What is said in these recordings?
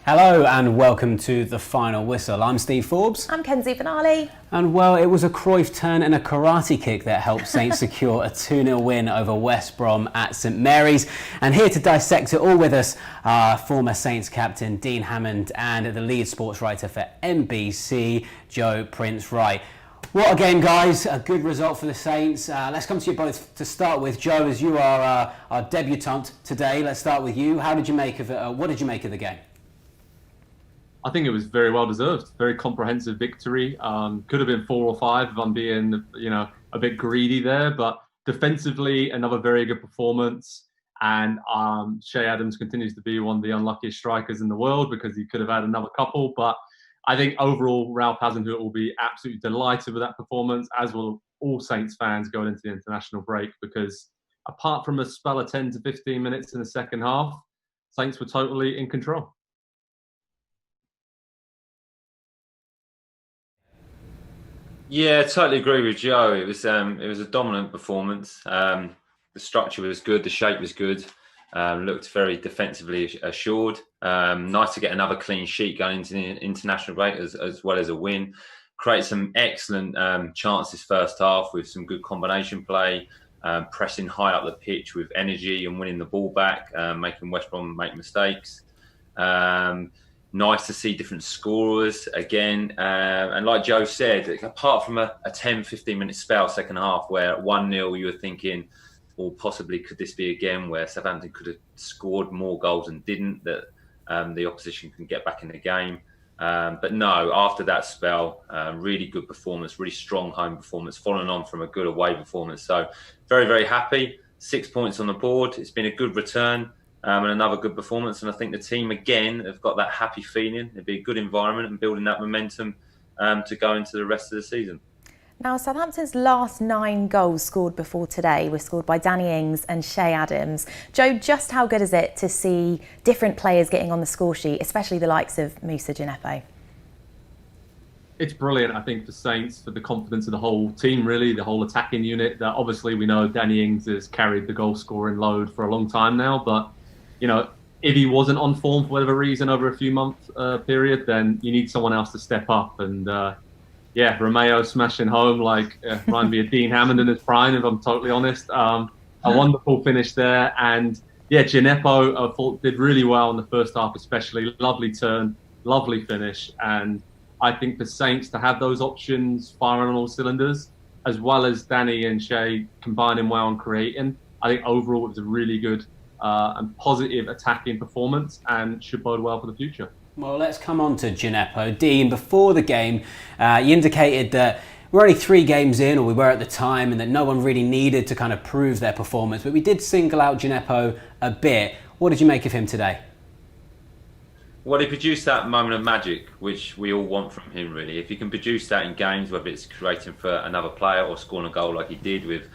Hello and welcome to The Final Whistle. I'm Steve Forbes. I'm Kenzie, Benali. And well, it was a Cruyff turn and a karate kick that helped Saints secure a 2-0 win over West Brom at St Mary's. And here to dissect it all with us are former Saints captain Dean Hammond and the lead sports writer for NBC, Joe Prince-Wright. What a game, guys. A good result for the Saints. Let's come to you both to start with. Joe, as you are our debutant today, let's start with you. How did you make of it? What did you make of the game? I think it was very well deserved. Very comprehensive victory. Could have been 4 or 5 if I'm being, a bit greedy there. But defensively, another very good performance. And Che Adams continues to be one of the unluckiest strikers in the world because he could have had another couple. But I think overall, Ralph Hasenhüttl will be absolutely delighted with that performance, as will all Saints fans going into the international break. Because apart from a spell of 10 to 15 minutes in the second half, Saints were totally in control. Yeah, totally agree with Joe. It was a dominant performance. The structure was good, the shape was good. Looked very defensively assured. Nice to get another clean sheet going into the international break as well as a win. Created some excellent chances first half with some good combination play, pressing high up the pitch with energy and winning the ball back, making West Brom make mistakes. Nice to see different scorers again. And like Joe said, apart from a 10-15 minute spell second half where at 1-0 you were thinking, or possibly could this be again where Southampton could have scored more goals and didn't, that the opposition can get back in the game. But no, after that spell, really good performance, really strong home performance, following on from a good away performance. So very, very happy. 6 points on the board. It's been a good return. And another good performance. And I think the team, again, have got that happy feeling. It'd be a good environment and building that momentum to go into the rest of the season. Now, Southampton's last 9 goals scored before today were scored by Danny Ings and Che Adams. Joe, just how good is it to see different players getting on the score sheet, especially the likes of Moussa Djenepo? It's brilliant, I think, for Saints, for the confidence of the whole team, really, the whole attacking unit. That obviously, we know Danny Ings has carried the goal-scoring load for a long time now, but if he wasn't on form for whatever reason over a few month period, then you need someone else to step up. And Romeo smashing home remind me of Dean Hammond in his prime, if I'm totally honest. A wonderful finish there. And Djenepo I thought did really well in the first half, especially. Lovely turn, lovely finish. And I think for Saints to have those options firing on all cylinders, as well as Danny and Che combining well and creating, I think overall it was a really good and positive attacking performance and should bode well for the future. Well, let's come on to Djenepo. Dean, before the game, you indicated that we're only 3 games in, or we were at the time, and that no one really needed to kind of prove their performance, but we did single out Djenepo a bit. What did you make of him today? Well, he produced that moment of magic, which we all want from him, really. If he can produce that in games, whether it's creating for another player or scoring a goal like he did with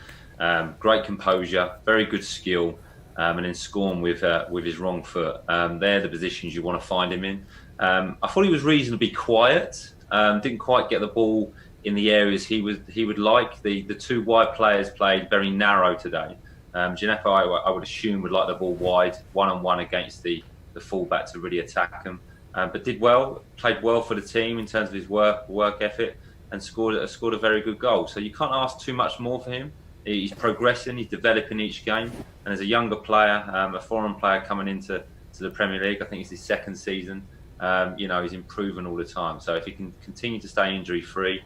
great composure, very good skill, and then scoring with his wrong foot. They're the positions you want to find him in. I thought he was reasonably quiet. Didn't quite get the ball in the areas he would like. The 2 wide players played very narrow today. Djenepo, I would assume, would like the ball wide, one-on-one against the fullback to really attack him. But did well, played well for the team in terms of his work ethic, and scored a very good goal. So you can't ask too much more for him. He's progressing, he's developing each game, and as a younger player, a foreign player coming into the Premier League, I think it's his 2nd season. He's improving all the time. So if he can continue to stay injury-free,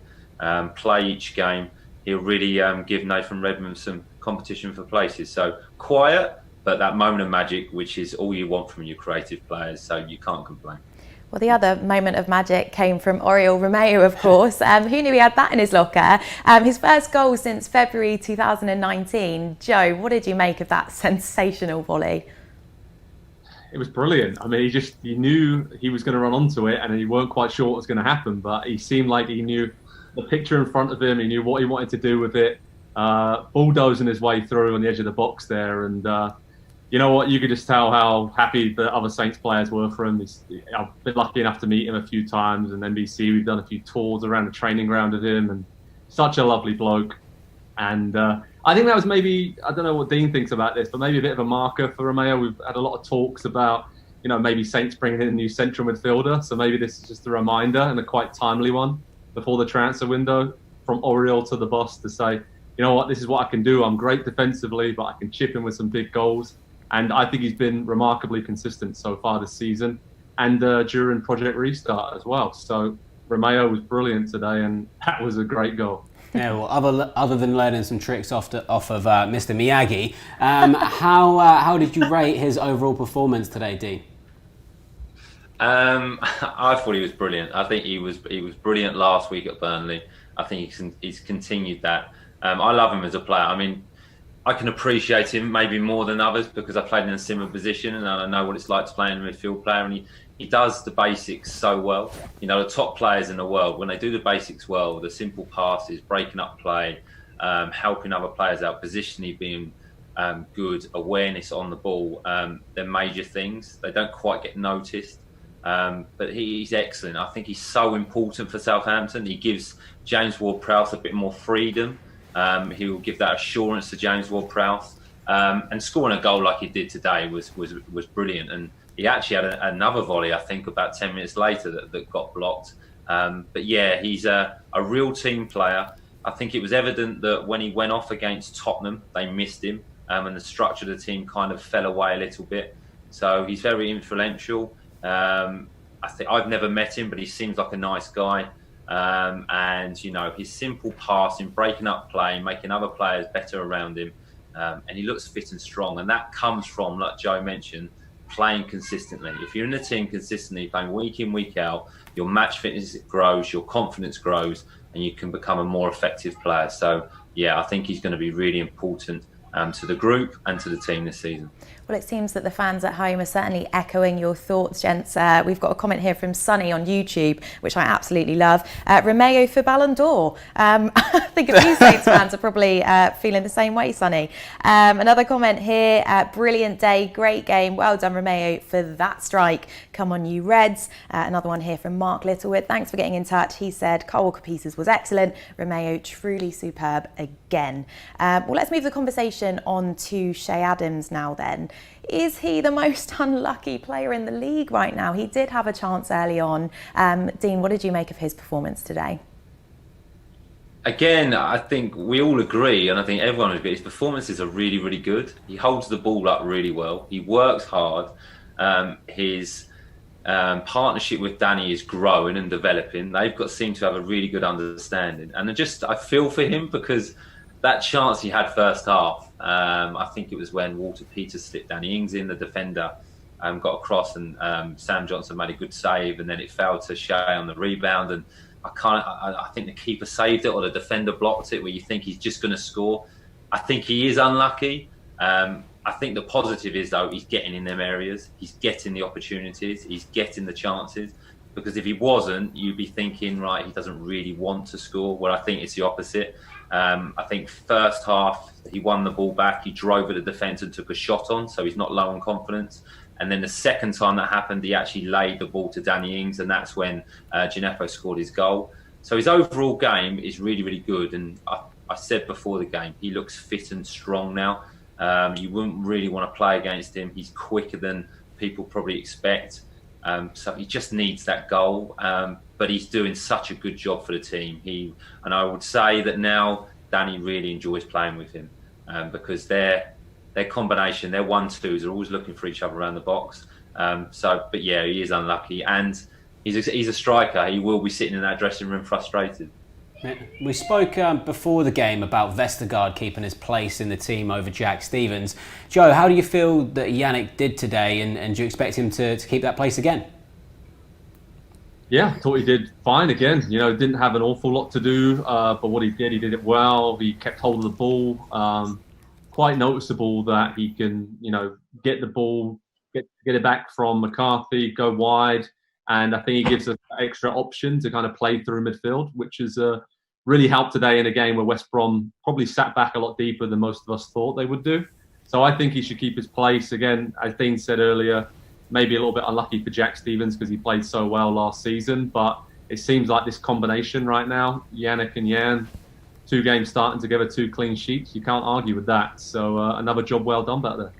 play each game, he'll really give Nathan Redmond some competition for places. So quiet, but that moment of magic, which is all you want from your creative players. So you can't complain. Well, the other moment of magic came from Oriol Romeo, of course. Who knew he had that in his locker? His first goal since February 2019. Joe, what did you make of that sensational volley? It was brilliant. I mean, he knew he was going to run onto it, and he weren't quite sure what was going to happen, but he seemed like he knew the picture in front of him. He knew what he wanted to do with it, bulldozing his way through on the edge of the box there. And you know what? You could just tell how happy the other Saints players were for him. I've been lucky enough to meet him a few times, and NBC, we've done a few tours around the training ground with him, and such a lovely bloke. And I think that was maybe, I don't know what Dean thinks about this, but maybe a bit of a marker for Romeo. We've had a lot of talks about maybe Saints bringing in a new central midfielder. So maybe this is just a reminder, and a quite timely one before the transfer window, from Oriel to the boss, to say, you know what, this is what I can do. I'm great defensively, but I can chip in with some big goals. And I think he's been remarkably consistent so far this season, and during Project Restart as well. So Romeo was brilliant today, and that was a great goal. Yeah, well, other than learning some tricks off of Mr. Miyagi, how did you rate his overall performance today, Dean? I thought he was brilliant. I think he was brilliant last week at Burnley. I think he's continued that. I love him as a player. I mean, I can appreciate him maybe more than others because I played in a similar position and I know what it's like to play in a midfield player, and he does the basics so well. The top players in the world, when they do the basics well, the simple passes, breaking up play, helping other players out, positionally being good, awareness on the ball, they're major things. They don't quite get noticed. But he's excellent. I think he's so important for Southampton. He gives James Ward-Prowse a bit more freedom. He will give that assurance to James Ward-Prowse. And scoring a goal like he did today was brilliant. And he actually had another volley, I think, about 10 minutes later that got blocked. But yeah, he's a real team player. I think it was evident that when he went off against Tottenham, they missed him. And the structure of the team kind of fell away a little bit. So he's very influential. I think I've never met him, but he seems like a nice guy. And his simple passing, breaking up play, making other players better around him, and he looks fit and strong. And that comes from, like Joe mentioned, playing consistently. If you're in a team consistently, playing week in, week out, your match fitness grows, your confidence grows, and you can become a more effective player. So yeah, I think he's going to be really important to the group and to the team this season. Well, it seems that the fans at home are certainly echoing your thoughts, gents. We've got a comment here from Sonny on YouTube, which I absolutely love. Romeo for Ballon d'Or. I think a few Saints fans are probably feeling the same way, Sonny. Another comment here. Brilliant day, great game. Well done, Romeo, for that strike. Come on, you Reds. Another one here from Mark Littlewood. Thanks for getting in touch. He said, Kyle Walker-Peters was excellent. Romeo, truly superb again. Well, let's move the conversation on to Che Adams now then. Is he the most unlucky player in the league right now? He did have a chance early on. Dean, what did you make of his performance today? Again, I think we all agree, and I think everyone would agree, his performances are really, really good. He holds the ball up really well. He works hard. His partnership with Danny is growing and developing. They've seem to have a really good understanding. And I feel for him because that chance he had first half, I think it was when Walker-Peters slipped Danny Ings in, the defender got across, and Sam Johnson made a good save, and then it fell to Shea on the rebound. And I think the keeper saved it, or the defender blocked it, where you think he's just going to score. I think he is unlucky. I think the positive is, though, he's getting in them areas. He's getting the opportunities. He's getting the chances. Because if he wasn't, you'd be thinking, right, he doesn't really want to score. Well, I think it's the opposite. I think first half, he won the ball back. He drove at the defence and took a shot on, so he's not low on confidence. And then the second time that happened, he actually laid the ball to Danny Ings, and that's when Gineppo scored his goal. So his overall game is really, really good. And I said before the game, he looks fit and strong now. You wouldn't really want to play against him. He's quicker than people probably expect. So he just needs that goal. But he's doing such a good job for the team. And I would say that now Danny really enjoys playing with him because their combination, their 1-2s are always looking for each other around the box. But yeah, he is unlucky, and he's a striker. He will be sitting in that dressing room frustrated. We spoke before the game about Vestergaard keeping his place in the team over Jack Stevens. Joe, how do you feel that Yannick did today, and do you expect him to keep that place again? Yeah, I thought he did fine again. Didn't have an awful lot to do, but what he did it well. He kept hold of the ball. Quite noticeable that he can, get the ball, get it back from McCarthy, go wide, and I think he gives us an extra option to kind of play through midfield, which has really helped today in a game where West Brom probably sat back a lot deeper than most of us thought they would do. So I think he should keep his place. Again, as Dean said earlier, maybe a little bit unlucky for Jack Stevens because he played so well last season, but it seems like this combination right now, Yannick and Jan, 2 games starting together, 2 clean sheets, you can't argue with that. So another job well done back there.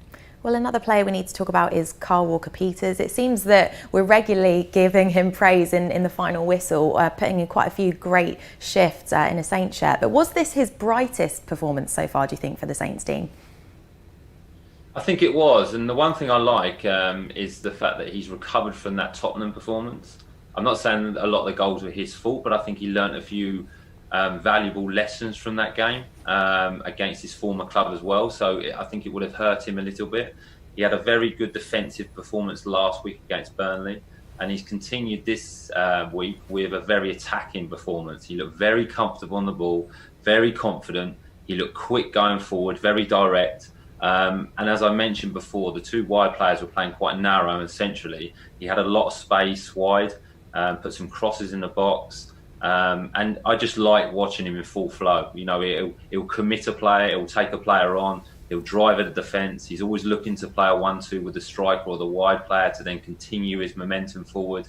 Well, another player we need to talk about is Carl Walker-Peters. It seems that we're regularly giving him praise in the final whistle, putting in quite a few great shifts in a Saints shirt. But was this his brightest performance so far, do you think, for the Saints team? I think it was, and the one thing I like is the fact that he's recovered from that Tottenham performance. I'm not saying a lot of the goals were his fault, but I think he learnt a few valuable lessons from that game against his former club as well. So I think it would have hurt him a little bit. He had a very good defensive performance last week against Burnley, and he's continued this week with a very attacking performance. He looked very comfortable on the ball, very confident. He looked quick going forward, very direct. And as I mentioned before, the two wide players were playing quite narrow and centrally. He had a lot of space wide, put some crosses in the box. And I just like watching him in full flow. You know, he'll commit a player, he'll take a player on, he'll drive at the defence. He's always looking to play a 1-2 with the striker or the wide player to then continue his momentum forward.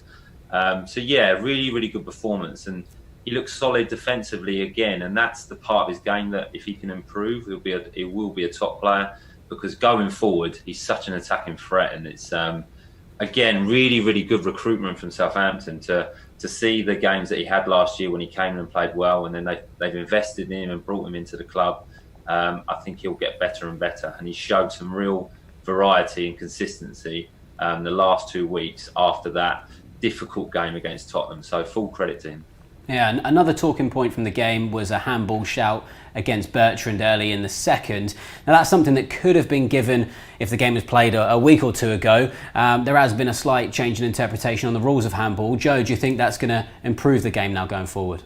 So yeah, really, really good performance. And he looks solid defensively again. And that's the part of his game that if he can improve, he will be a top player, because going forward, he's such an attacking threat. And it's, again, really, really good recruitment from Southampton to see the games that he had last year when he came in and played well, and then they've invested in him and brought him into the club. I think he'll get better and better, and he showed some real variety and consistency the last 2 weeks after that difficult game against Tottenham. So full credit to him. Yeah, and another talking point from the game was a handball shout against Bertrand early in the second. Now that's something that could have been given if the game was played a week or two ago. There has been a slight change in interpretation on the rules of handball. Joe, do you think that's going to improve the game now going forward?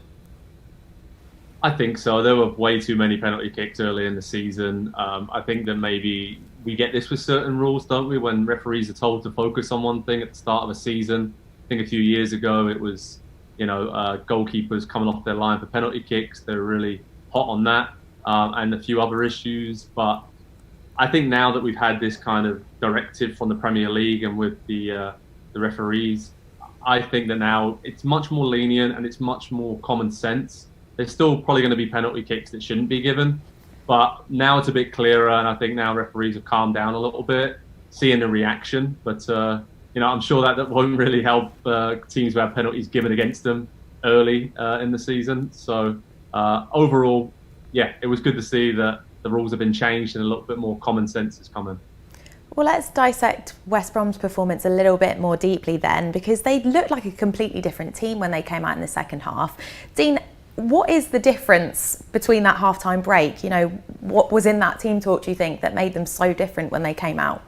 I think so. There were way too many penalty kicks early in the season. I think that maybe we get this with certain rules, don't we, when referees are told to focus on one thing at the start of a season. I think a few years ago it was, goalkeepers coming off their line for penalty kicks. They're really hot on that, and a few other issues. But I think now that we've had this kind of directive from the Premier League and with the referees, I think that now it's much more lenient and it's much more common sense. There's still probably going to be penalty kicks that shouldn't be given, but now it's a bit clearer, and I think now referees have calmed down a little bit, seeing the reaction. But I'm sure that won't really help teams who have penalties given against them early in the season. So overall, yeah, it was good to see that the rules have been changed and a little bit more common sense is coming. Well, let's dissect West Brom's performance a little bit more deeply then, because they looked like a completely different team when they came out in the second half. Dean, what is the difference between that half-time break? What was in that team talk, do you think, that made them so different when they came out?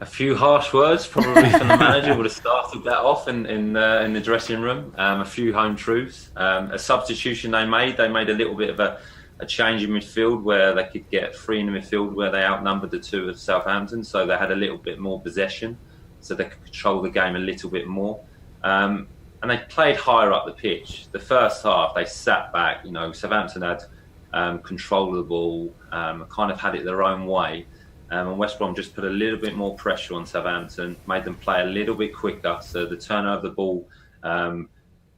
A few harsh words probably from the manager would have started that off in the dressing room. A few home truths. A substitution they made a little bit of a change in midfield where they could get free in the midfield where they outnumbered the two of Southampton. So they had a little bit more possession, so they could control the game a little bit more. And they played higher up the pitch. The first half, they sat back. Southampton had control of the ball, kind of had it their own way. And West Brom just put a little bit more pressure on Southampton, made them play a little bit quicker. So the turnover of the ball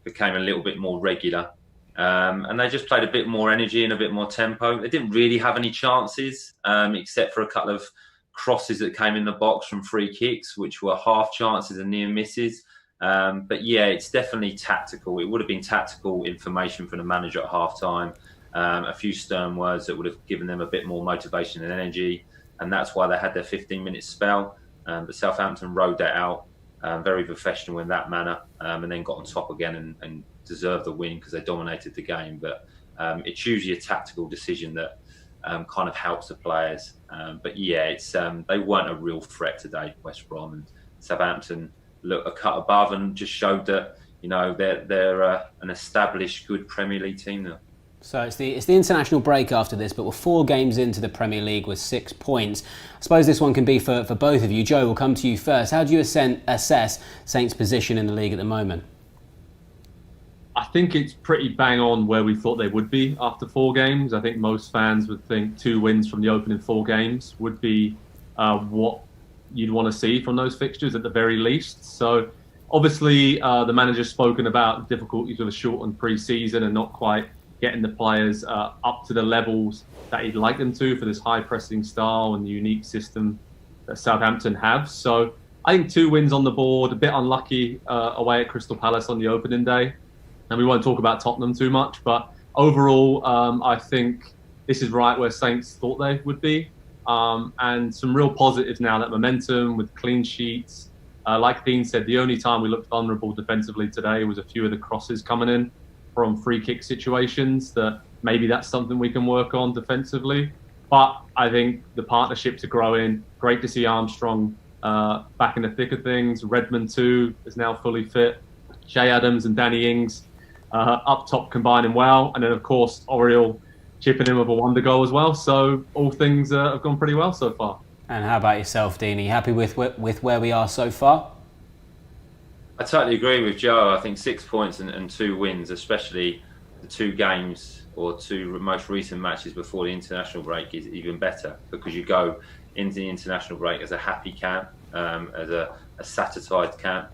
became a little bit more regular. And they just played a bit more energy and a bit more tempo. They didn't really have any chances, except for a couple of crosses that came in the box from free kicks, which were half chances and near misses. But yeah, it's definitely tactical. It would have been tactical information from the manager at half-time. A few stern words that would have given them a bit more motivation and energy. And that's why they had their 15-minute spell. But Southampton rode that out, very professional in that manner, and then got on top again and deserved the win because they dominated the game. But it's usually a tactical decision that kind of helps the players. But yeah, it's they weren't a real threat today, West Brom. And Southampton looked a cut above and just showed that they're an established, good Premier League team now. So it's the international break after this, but we're 4 games into the Premier League with 6 points. I suppose this one can be for both of you. Joe, we'll come to you first. How do you assess Saints' position in the league at the moment? I think it's pretty bang on where we thought they would be after 4 games. I think most fans would think 2 wins from the opening 4 games would be what you'd want to see from those fixtures at the very least. So obviously the manager's spoken about difficulties with a shortened pre-season and not quite getting the players up to the levels that he'd like them to for this high pressing style and the unique system that Southampton have. So I think 2 wins on the board, a bit unlucky away at Crystal Palace on the opening day. And we won't talk about Tottenham too much, but overall, I think this is right where Saints thought they would be. And some real positives now, that momentum with clean sheets. Like Dean said, the only time we looked vulnerable defensively today was a few of the crosses coming in from free kick situations, that maybe that's something we can work on defensively. But I think the partnerships are growing. Great to see Armstrong back in the thick of things. Redmond too is now fully fit. Shay Adams and Danny Ings up top combining well. And then, of course, Oriel chipping in with a wonder goal as well. So all things have gone pretty well so far. And how about yourself, Dean? Are you happy with where we are so far? I totally agree with Joe. I think 6 points and 2 wins, especially the 2 games or 2 most recent matches before the international break, is even better, because you go into the international break as a happy camp, as a satisfied camp,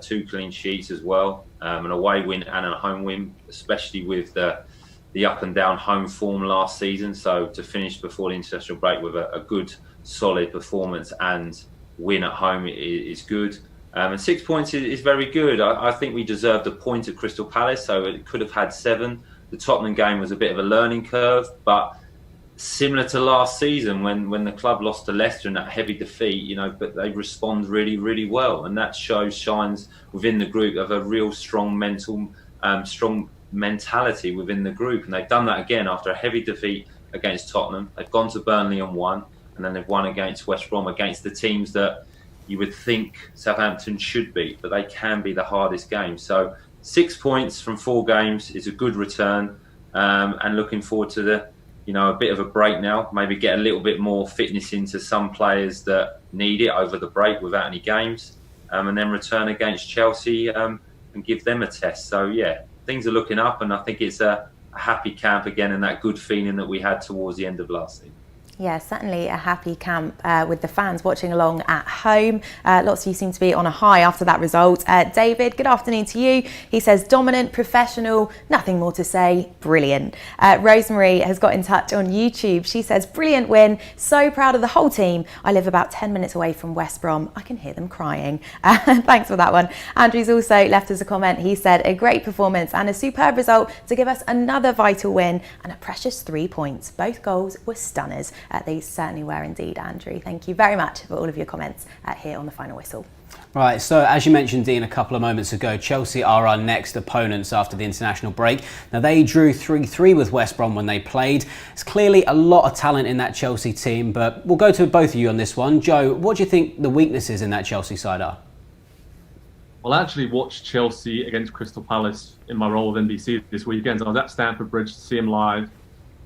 2 clean sheets as well, an away win and a home win, especially with the up and down home form last season. So to finish before the international break with a good, solid performance and win at home is good. And 6 points is very good. I think we deserved a point at Crystal Palace, so it could have had 7. The Tottenham game was a bit of a learning curve, but similar to last season when the club lost to Leicester in that heavy defeat, but they respond really, really well. And that shines within the group of a real strong mentality within the group. And they've done that again after a heavy defeat against Tottenham. They've gone to Burnley and won, and then they've won against West Brom, against the teams that you would think Southampton should beat, but they can be the hardest game. So 6 points from 4 games is a good return, and looking forward to a bit of a break now. Maybe get a little bit more fitness into some players that need it over the break without any games, and then return against Chelsea and give them a test. So yeah, things are looking up, and I think it's a happy camp again, and that good feeling that we had towards the end of last season. Yeah, certainly a happy camp with the fans watching along at home. Lots of you seem to be on a high after that result. David, good afternoon to you. He says, dominant, professional, nothing more to say, brilliant. Rosemary has got in touch on YouTube. She says, brilliant win, so proud of the whole team. I live about 10 minutes away from West Brom. I can hear them crying. Thanks for that one. Andrew's also left us a comment. He said, a great performance and a superb result to give us another vital win and a precious 3 points. Both goals were stunners. They certainly were indeed, Andrew. Thank you very much for all of your comments here on The Final Whistle. Right, so as you mentioned, Dean, a couple of moments ago, Chelsea are our next opponents after the international break. Now, they drew 3-3 with West Brom when they played. There's clearly a lot of talent in that Chelsea team, but we'll go to both of you on this one. Joe, what do you think the weaknesses in that Chelsea side are? Well, I actually watched Chelsea against Crystal Palace in my role with NBC this weekend. I was at Stamford Bridge to see them live.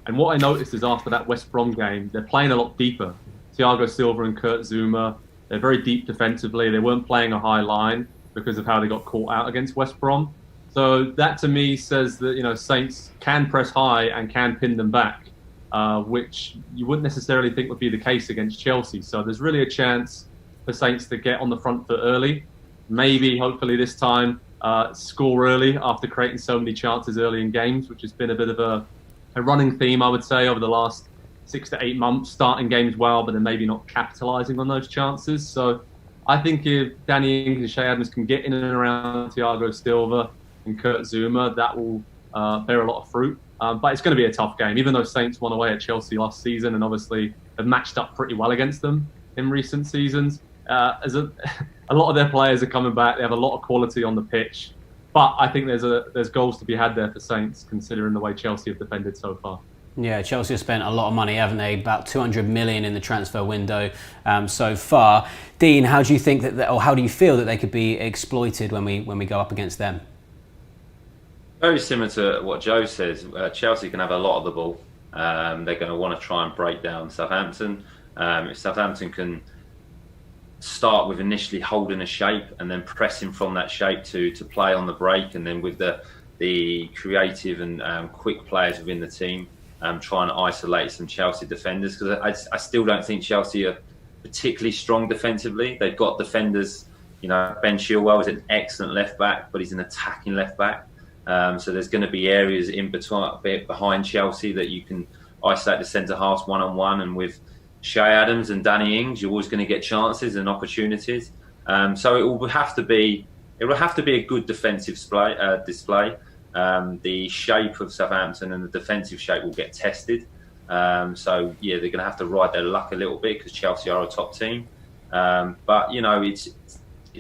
And what I noticed is after that West Brom game, they're playing a lot deeper. Thiago Silva and Kurt Zouma, they're very deep defensively. They weren't playing a high line because of how they got caught out against West Brom. So that to me says that, Saints can press high and can pin them back, which you wouldn't necessarily think would be the case against Chelsea. So there's really a chance for Saints to get on the front foot early. Maybe, hopefully this time, score early after creating so many chances early in games, which has been a bit of a running theme, I would say, over the last 6 to 8 months, starting games well, but then maybe not capitalising on those chances. So I think if Danny Ings and Shay Adams can get in and around Thiago Silva and Kurt Zouma, that will bear a lot of fruit. But it's going to be a tough game, even though Saints won away at Chelsea last season and obviously have matched up pretty well against them in recent seasons. As a lot of their players are coming back. They have a lot of quality on the pitch. But I think there's goals to be had there for Saints, considering the way Chelsea have defended so far. Yeah, Chelsea have spent a lot of money, haven't they? About 200 million in the transfer window so far. Dean, how do you think or how do you feel that they could be exploited when we go up against them? Very similar to what Joe says. Chelsea can have a lot of the ball. They're going to want to try and break down Southampton. If Southampton can start with initially holding a shape and then pressing from that shape to play on the break, and then with the creative and quick players within the team trying to isolate some Chelsea defenders, because I still don't think Chelsea are particularly strong defensively. They've got defenders, Ben Chilwell is an excellent left back, but he's an attacking left back, so there's going to be areas in between, a bit behind Chelsea, that you can isolate the centre halves one-on-one, and with Shay Adams and Danny Ings, you're always going to get chances and opportunities. So it will have to be a good defensive display. The shape of Southampton and the defensive shape will get tested. So yeah, they're going to have to ride their luck a little bit because Chelsea are a top team. But you know, it's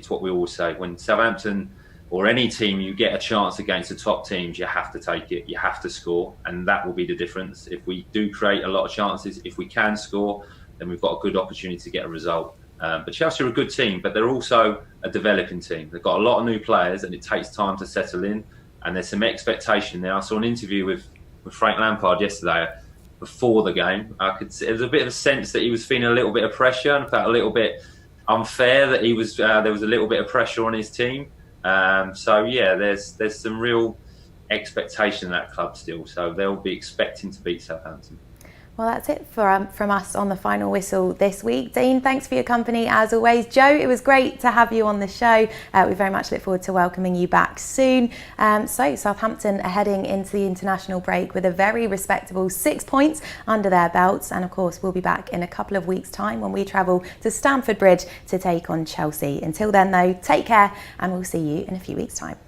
what we always say: when Southampton or any team, you get a chance against the top teams, you have to take it, you have to score, and that will be the difference. If we do create a lot of chances, if we can score, then we've got a good opportunity to get a result. But Chelsea are a good team, but they're also a developing team. They've got a lot of new players, and it takes time to settle in. And there's some expectation there. I saw an interview with Frank Lampard yesterday before the game. I could see there was a bit of a sense that he was feeling a little bit of pressure and felt a little bit unfair that he was. There was a little bit of pressure on his team. So yeah, there's some real expectation in that club still. So they'll be expecting to beat Southampton. Well, that's it from us on the Final Whistle this week. Dean, thanks for your company as always. Joe, it was great to have you on the show. We very much look forward to welcoming you back soon. So Southampton are heading into the international break with a very respectable 6 points under their belts. And of course, we'll be back in a couple of weeks' time when we travel to Stamford Bridge to take on Chelsea. Until then, though, take care and we'll see you in a few weeks' time.